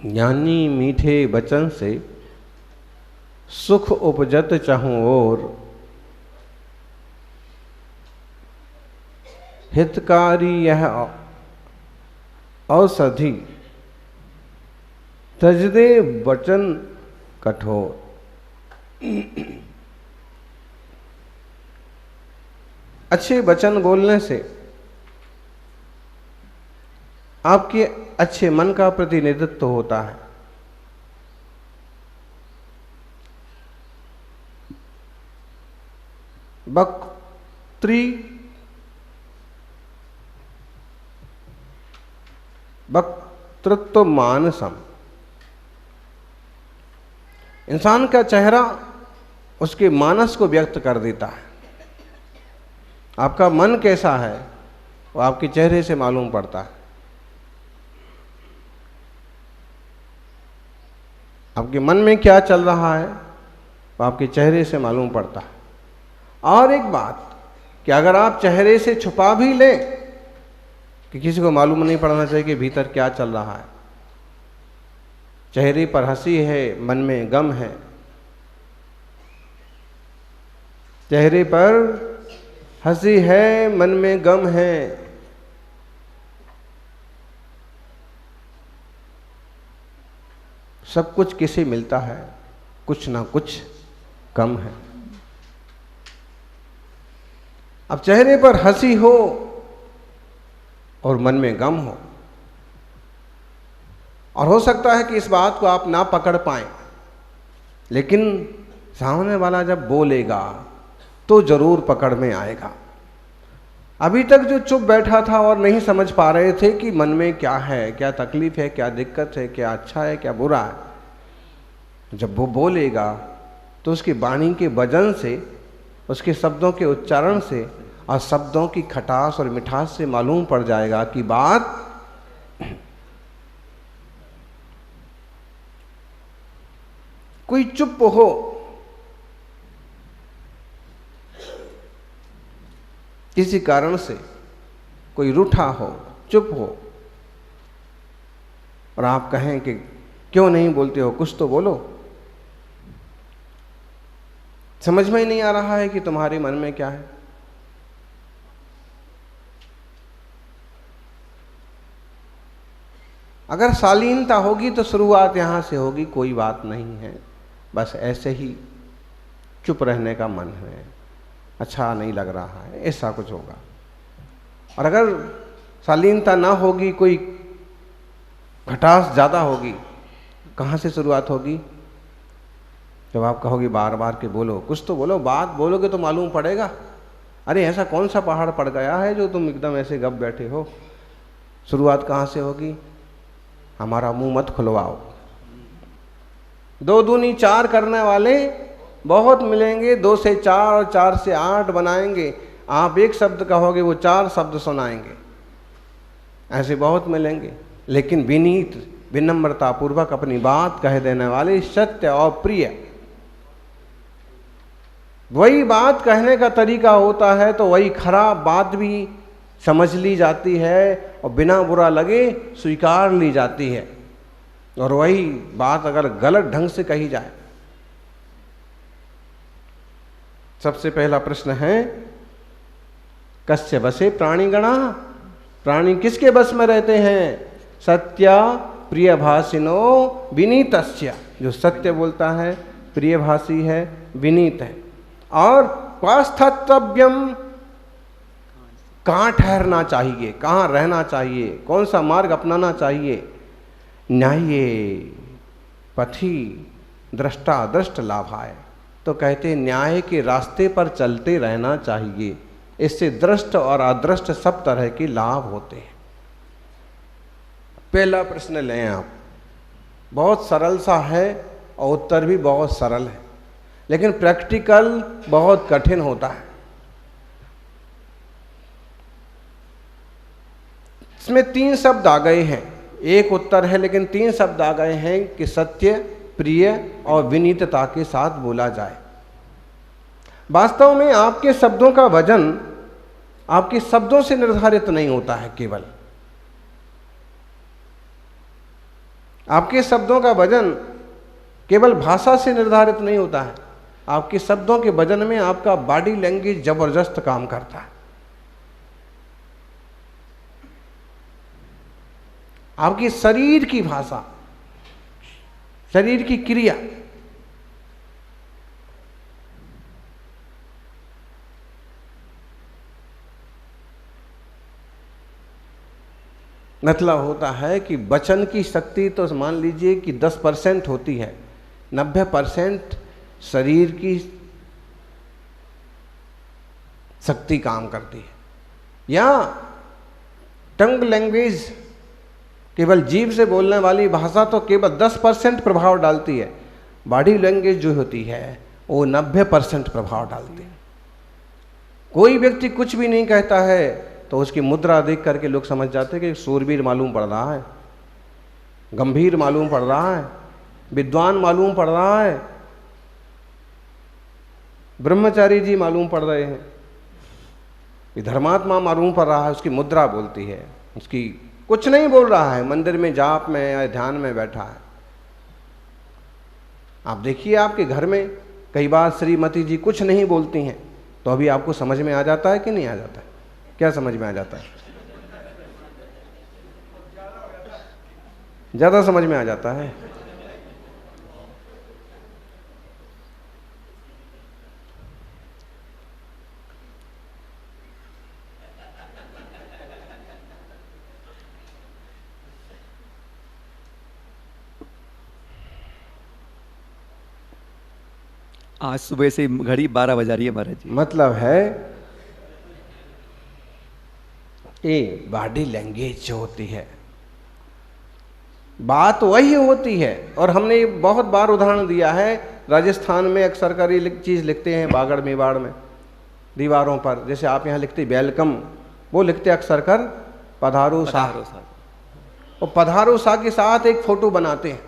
ज्ञानी मीठे वचन से सुख उपजत चाहूं और हितकारी यह औषधि तजदे वचन कठोर। अच्छे वचन बोलने से आपके अच्छे मन का प्रतिनिधित्व होता है। वक्तृत्व मानसम। इंसान का चेहरा उसके मानस को व्यक्त कर देता है। आपका मन कैसा है वो आपके चेहरे से मालूम पड़ता है। आपके मन में क्या चल रहा है वो आपके चेहरे से मालूम पड़ता है। और एक बात कि अगर आप चेहरे से छुपा भी लें कि किसी को मालूम नहीं पड़ना चाहिए कि भीतर क्या चल रहा है। चेहरे पर हंसी है, मन में गम है। चेहरे पर हंसी है, मन में गम है। सब कुछ किसे मिलता है? कुछ ना कुछ कम है। अब चेहरे पर हंसी हो और मन में गम हो, और हो सकता है कि इस बात को आप ना पकड़ पाएं, लेकिन सामने वाला जब बोलेगा तो जरूर पकड़ में आएगा। अभी तक जो चुप बैठा था और नहीं समझ पा रहे थे कि मन में क्या है, क्या तकलीफ है, क्या दिक्कत है, क्या अच्छा है, क्या बुरा है, जब वो बोलेगा तो उसकी वाणी के वजन से, उसके शब्दों के उच्चारण से और शब्दों की खटास और मिठास से मालूम पड़ जाएगा कि बात कोई चुप हो, किसी कारण से कोई रूठा हो, चुप हो, और आप कहें कि क्यों नहीं बोलते हो, कुछ तो बोलो। समझ में ही नहीं आ रहा है कि तुम्हारे मन में क्या है। अगर शालीनता होगी तो शुरुआत यहां से होगी, कोई बात नहीं है, बस ऐसे ही चुप रहने का मन है, अच्छा नहीं लग रहा है, ऐसा कुछ होगा। और अगर शालीनता ना होगी, कोई खटास ज़्यादा होगी, कहाँ से शुरुआत होगी? जब आप कहोगे बार बार के बोलो, कुछ तो बोलो, बात बोलोगे तो मालूम पड़ेगा। अरे ऐसा कौन सा पहाड़ पड़ गया है जो तुम एकदम ऐसे गप बैठे हो? शुरुआत कहाँ से होगी? हमारा मुंह मत खुलवाओ। 2 दूनी 4 करने वाले बहुत मिलेंगे, 2 से 4 और 4 से 8 बनाएंगे। आप एक शब्द कहोगे वो 4 शब्द सुनाएंगे, ऐसे बहुत मिलेंगे। लेकिन विनीत, विनम्रता पूर्वक अपनी बात कह देने वाले, सत्य और प्रिय, वही बात कहने का तरीका होता है। तो वही खराब बात भी समझ ली जाती है और बिना बुरा लगे स्वीकार ली जाती है। और वही बात अगर गलत ढंग से कही जाए। सबसे पहला प्रश्न है, कस्य वशे प्राणिगणा? प्राणी किसके बस में रहते हैं? सत्या प्रियभाषिनो विनीतस्य। जो सत्य बोलता है, प्रियभाषी है, विनीत है। और क्वास्थतव्यम, कहाँ ठहरना चाहिए, कहाँ रहना चाहिए, कौन सा मार्ग अपनाना चाहिए? न्याय्ये पथि दृष्टा दृष्ट लाभाय। तो कहते हैं न्याय के रास्ते पर चलते रहना चाहिए, इससे दृष्ट और अदृष्ट सब तरह के लाभ होते हैं। पहला प्रश्न लें आप, बहुत सरल सा है और उत्तर भी बहुत सरल है, लेकिन प्रैक्टिकल बहुत कठिन होता है। इसमें 3 शब्द आ गए हैं, एक उत्तर है लेकिन 3 शब्द आ गए हैं कि सत्य, प्रिय और विनीतता के साथ बोला जाए। वास्तव में आपके शब्दों का वजन आपके शब्दों से निर्धारित नहीं होता है केवल, आपके शब्दों का वजन केवल भाषा से निर्धारित नहीं होता है, आपके शब्दों के वजन में आपका बॉडी लैंग्वेज जबरदस्त काम करता है। आपकी शरीर की भाषा, शरीर की क्रिया, मतलब होता है कि वचन की शक्ति तो मान लीजिए कि 10% होती है, 90% शरीर की शक्ति काम करती है। या टंग लैंग्वेज, केवल जीभ से बोलने वाली भाषा तो केवल 10% प्रभाव डालती है, बॉडी लैंग्वेज जो होती है वो 90% प्रभाव डालती है। कोई व्यक्ति कुछ भी नहीं कहता है तो उसकी मुद्रा देख करके लोग समझ जाते हैं कि सूरवीर मालूम पड़ रहा है, गंभीर मालूम पड़ रहा है, विद्वान मालूम पड़ रहा है, ब्रह्मचारी जी मालूम पड़ रहे हैं, धर्मात्मा मालूम पड़ रहा है। उसकी मुद्रा बोलती है, उसकी कुछ नहीं बोल रहा है, मंदिर में जाप में या ध्यान में बैठा है। आप देखिए आपके घर में कई बार श्रीमती जी कुछ नहीं बोलती हैं तो अभी आपको समझ में आ जाता है कि नहीं आ जाता है? क्या समझ में आ जाता है? ज्यादा समझ में आ जाता है। आज सुबह से घड़ी 12 बजा रही है महाराज जी। मतलब है ये बॉडी लैंग्वेज जो होती है, बात वही होती है। और हमने बहुत बार उदाहरण दिया है, राजस्थान में अक्सर कर ये चीज़ लिखते हैं बागड़ मेवाड़ में दीवारों पर, जैसे आप यहाँ लिखते वेलकम, वो लिखते अक्सर कर पधारो सा, और पधारो सा के साथ एक फोटो बनाते हैं,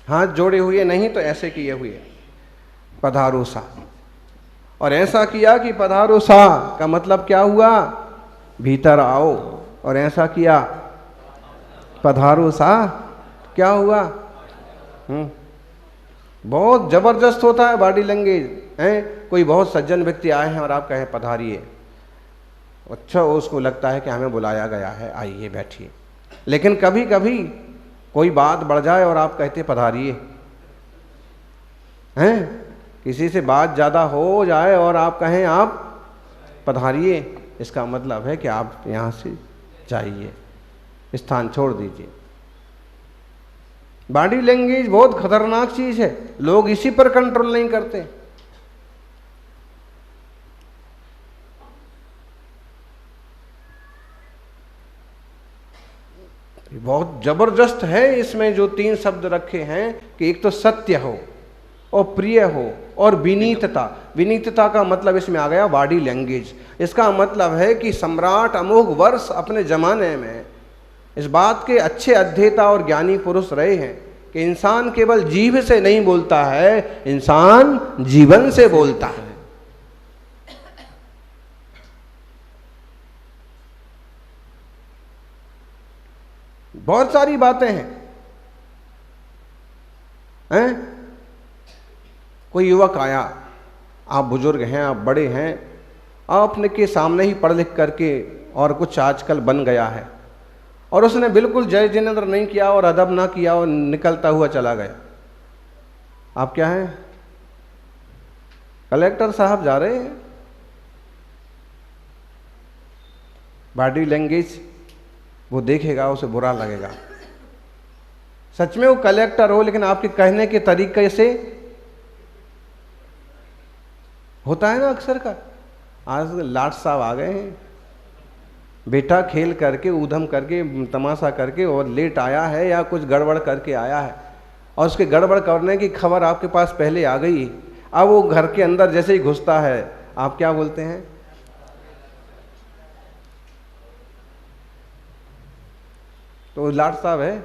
हाथ जोड़े हुए नहीं तो ऐसे किए हुए पधारो सा। और ऐसा किया कि पधारो सा का मतलब क्या हुआ, भीतर आओ, और ऐसा किया पधारो सा क्या हुआ। बहुत जबरदस्त होता है बॉडी लैंग्वेज है। कोई बहुत सज्जन व्यक्ति आए हैं और आप कहें पधारिए, अच्छा उसको लगता है कि हमें बुलाया गया है, आइए बैठिए। लेकिन कभी कभी कोई बात बढ़ जाए और आप कहते पधारिए, हैं किसी से बात ज़्यादा हो जाए और आप कहें आप पधारिए, इसका मतलब है कि आप यहाँ से जाइए, स्थान छोड़ दीजिए। बॉडी लैंग्वेज बहुत खतरनाक चीज़ है, लोग इसी पर कंट्रोल नहीं करते। बहुत जबरदस्त है इसमें जो 3 शब्द रखे हैं कि एक तो सत्य हो और प्रिय हो और विनीतता। विनीतता का मतलब इसमें आ गया बॉडी लैंग्वेज। इसका मतलब है कि सम्राट अमोघ वर्ष अपने जमाने में इस बात के अच्छे अध्येता और ज्ञानी पुरुष रहे हैं कि इंसान केवल जीभ से नहीं बोलता है, इंसान जीवन से बोलता है। बहुत सारी बातें हैं। कोई युवक आया, आप बुजुर्ग हैं, आप बड़े हैं, आपने के सामने ही पढ़ लिख करके और कुछ आजकल बन गया है, और उसने बिल्कुल जय जिनेंद्र नहीं किया और अदब ना किया और निकलता हुआ चला गया। आप क्या हैं? कलेक्टर साहब जा रहे हैं। बॉडी लैंग्वेज वो देखेगा, उसे बुरा लगेगा। सच में वो कलेक्टर हो, लेकिन आपके कहने के तरीके से होता है ना अक्सर का। आज लाट साहब आ गए हैं, बेटा खेल करके ऊधम करके तमाशा करके और लेट आया है या कुछ गड़बड़ करके आया है, और उसके गड़बड़ करने की खबर आपके पास पहले आ गई। अब वो घर के अंदर जैसे ही घुसता है, आप क्या बोलते हैं? तो लाट साहब है,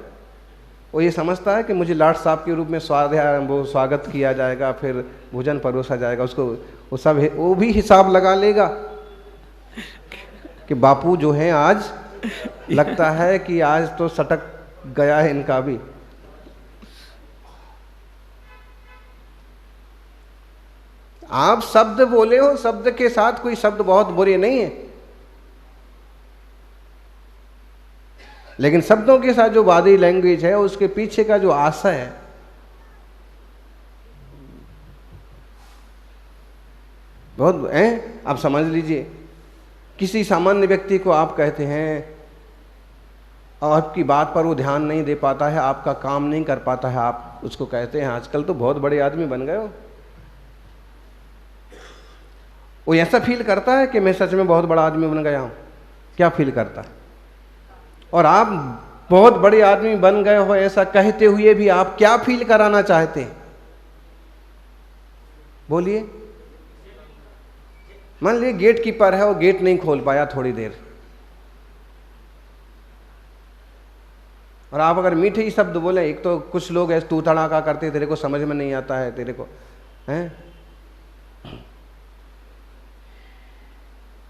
वो ये समझता है कि मुझे लाट साहब के रूप में वो स्वागत किया जाएगा, फिर भोजन परोसा जाएगा। उसको वो भी हिसाब लगा लेगा कि बापू जो है आज लगता है कि आज तो सटक गया है इनका भी। आप शब्द बोले हो, शब्द के साथ कोई शब्द बहुत बुरे नहीं है, लेकिन शब्दों के साथ जो बॉडी लैंग्वेज है उसके पीछे का जो आशय है बहुत है। आप समझ लीजिए, किसी सामान्य व्यक्ति को आप कहते हैं और आपकी बात पर वो ध्यान नहीं दे पाता है, आपका काम नहीं कर पाता है, आप उसको कहते हैं आजकल तो बहुत बड़े आदमी बन गए हो। वो ऐसा फील करता है कि मैं सच में बहुत बड़ा आदमी बन गया हूं। क्या फील करता है? और आप बहुत बड़े आदमी बन गए हो ऐसा कहते हुए भी आप क्या फील कराना चाहते हैं? बोलिए। मान लीजिए गेट कीपर है, वो गेट नहीं खोल पाया थोड़ी देर, और आप अगर मीठे ही शब्द बोले, एक तो कुछ लोग ऐसे तू तड़ाका करते, तेरे को समझ में नहीं आता है, तेरे को हैं,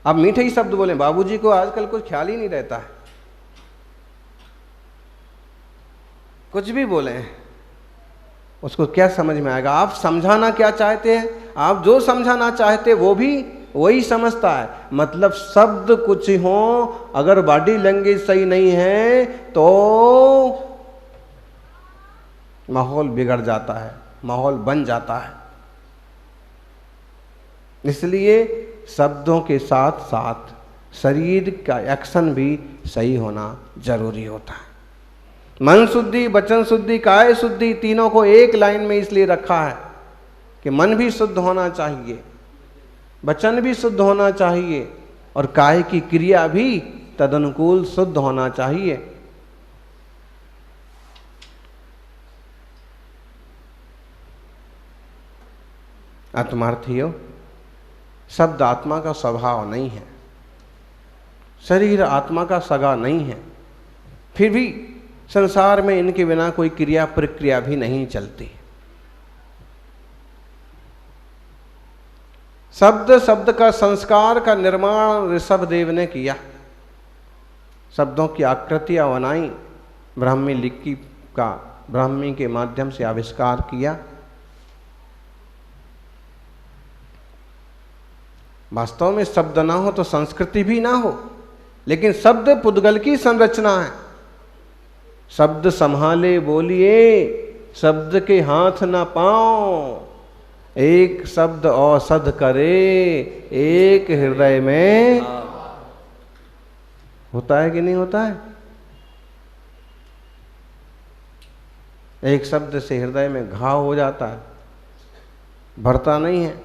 आप मीठे ही शब्द बोले। बाबूजी को आजकल कुछ ख्याल ही नहीं रहता है, कुछ भी बोले उसको क्या समझ में आएगा? आप समझाना क्या चाहते हैं? आप जो समझाना चाहते वो भी वही समझता है। मतलब शब्द कुछ हो, अगर बॉडी लैंग्वेज सही नहीं है तो माहौल बिगड़ जाता है, माहौल बन जाता है। इसलिए शब्दों के साथ साथ शरीर का एक्शन भी सही होना जरूरी होता है। मन शुद्धि, वचन शुद्धि, काया शुद्धि, तीनों को एक लाइन में इसलिए रखा है कि मन भी शुद्ध होना चाहिए, वचन भी शुद्ध होना चाहिए और काया की क्रिया भी तदनुकूल शुद्ध होना चाहिए। आत्मार्थियों, शब्द आत्मा का स्वभाव नहीं है, शरीर आत्मा का सगा नहीं है, फिर भी संसार में इनके बिना कोई क्रिया प्रक्रिया भी नहीं चलती। शब्द शब्द का संस्कार का निर्माण ऋषभदेव ने किया, शब्दों की आकृतियां बनाई, ब्राह्मी लिपि का ब्राह्मी के माध्यम से आविष्कार किया। वास्तव में शब्द ना हो तो संस्कृति भी ना हो, लेकिन शब्द पुद्गल की संरचना है। शब्द संभाले बोलिए, शब्द के हाथ ना पाओ, एक शब्द औषध करे, एक हृदय में होता है कि नहीं होता है? एक शब्द से हृदय में घाव हो जाता है, भरता नहीं है।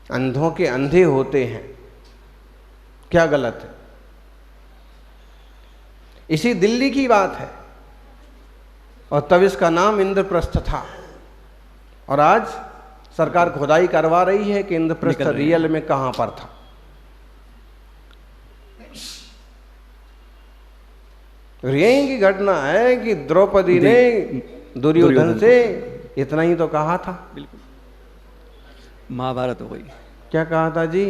अंधों के अंधे होते हैं, क्या गलत है? इसी दिल्ली की बात है, और तब इसका नाम इंद्रप्रस्थ था, और आज सरकार खुदाई करवा रही है कि इंद्रप्रस्थ रियल में कहां पर था। यही की घटना है कि द्रौपदी ने दुर्योधन से इतना ही तो कहा था। बिल्कुल, महाभारत हो गई। क्या कहा था जी?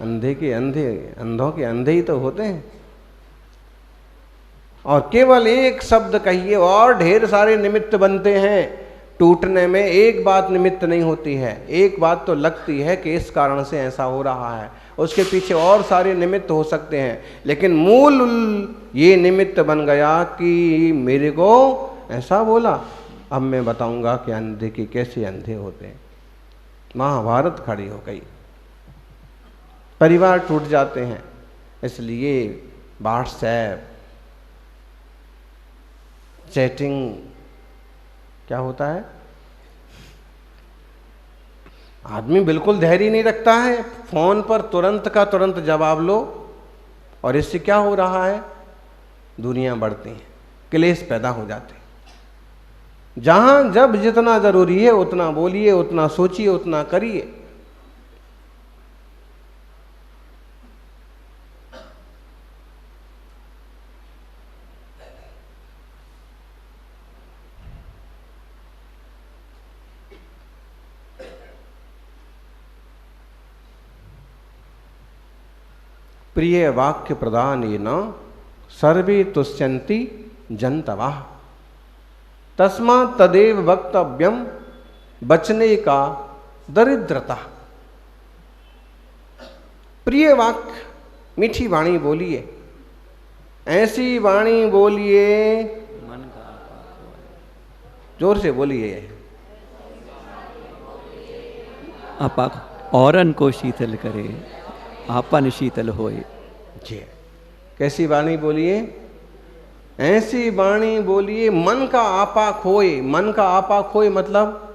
अंधे के अंधे, अंधों के अंधे ही तो होते हैं। और केवल एक शब्द कहिए और ढेर सारे निमित्त बनते हैं टूटने में। एक बात निमित्त नहीं होती है, एक बात तो लगती है कि इस कारण से ऐसा हो रहा है, उसके पीछे और सारे निमित्त हो सकते हैं, लेकिन मूल ये निमित्त बन गया कि मेरे को ऐसा बोला। अब मैं बताऊंगा कि अंधे के कैसे अंधे होते हैं। महाभारत खड़ी हो गई, परिवार टूट जाते हैं। इसलिए व्हाट्सएप, चैटिंग क्या होता है, आदमी बिल्कुल धैर्य नहीं रखता है, फोन पर तुरंत का तुरंत जवाब लो, और इससे क्या हो रहा है? दुनिया बढ़ती है, क्लेश पैदा हो जाते हैं। जहां जब जितना जरूरी है उतना बोलिए, उतना सोचिए, उतना करिए। प्रिय वाक्य प्रदान ये न सर्वे तुष्यन्ति जंतवाः तस्मा तदेव वक्तव्यम बचने का दरिद्रता। प्रिय वाक्य, मीठी वाणी बोलिए, ऐसी वाणी बोलिए, मन का आपाक होए। जोर से बोलिए, आपाक औरन को शीतल करे, आपन शीतल होए। जी। कैसी वाणी बोलिए? ऐसी वाणी बोलिए मन का आपा खोए। मन का आपा खोए मतलब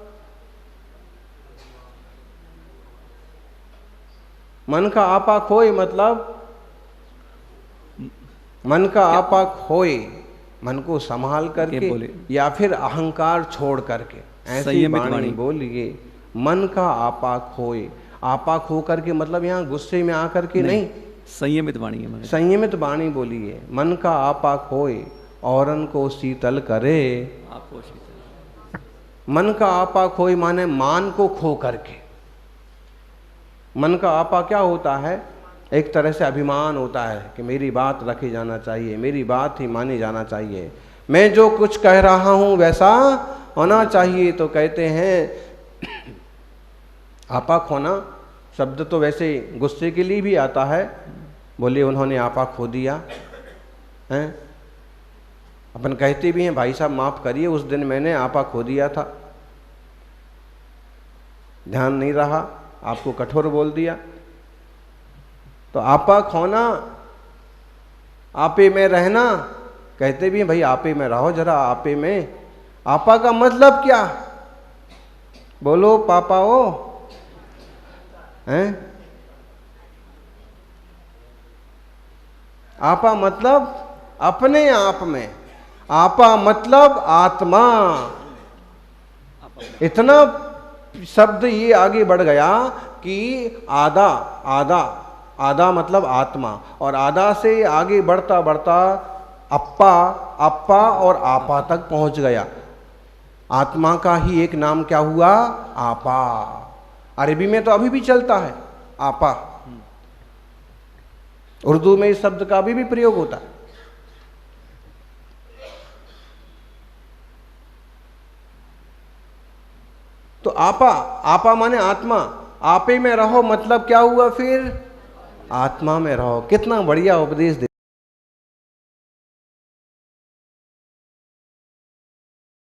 मन का आपा खोए मतलब मन का आपा खोए, मन को संभाल करके या फिर अहंकार छोड़ करके ऐसी वाणी बोलिए मन का आपा खोए। आपा खो करके मतलब यहाँ गुस्से में आकर के नहीं, संयमित वाणी है। संयमित वाणी बोलिए, मन का आपा खोए औरन को शीतल करे। आपको शीतल, मन का आपा खोए माने मान को खो करके। मन का आपा क्या होता है? एक तरह से अभिमान होता है कि मेरी बात रखी जाना चाहिए, मेरी बात ही मानी जाना चाहिए, मैं जो कुछ कह रहा हूं वैसा होना चाहिए। तो कहते हैं आपा खोना शब्द तो वैसे गुस्से के लिए भी आता है। बोले उन्होंने आपा खो दिया हैं। अपन कहते भी हैं भाई साहब माफ करिए, उस दिन मैंने आपा खो दिया था, ध्यान नहीं रहा, आपको कठोर बोल दिया। तो आपा खोना, आपे में रहना, कहते भी हैं भाई आपे में रहो जरा, आपे में। आपा का मतलब क्या? बोलो पापा ओ हैं? आपा मतलब अपने आप में, आपा मतलब आत्मा। इतना शब्द ये आगे बढ़ गया कि आधा आधा आधा मतलब आत्मा, और आधा से आगे बढ़ता बढ़ता अप्पा अप्पा और आपा तक पहुंच गया। आत्मा का ही एक नाम क्या हुआ? आपा। अरबी में तो अभी भी चलता है आपा, उर्दू में इस शब्द का अभी भी प्रयोग होता है। तो आपा, आपा माने आत्मा, आपे में रहो मतलब क्या हुआ फिर? आत्मा में रहो। कितना बढ़िया उपदेश दे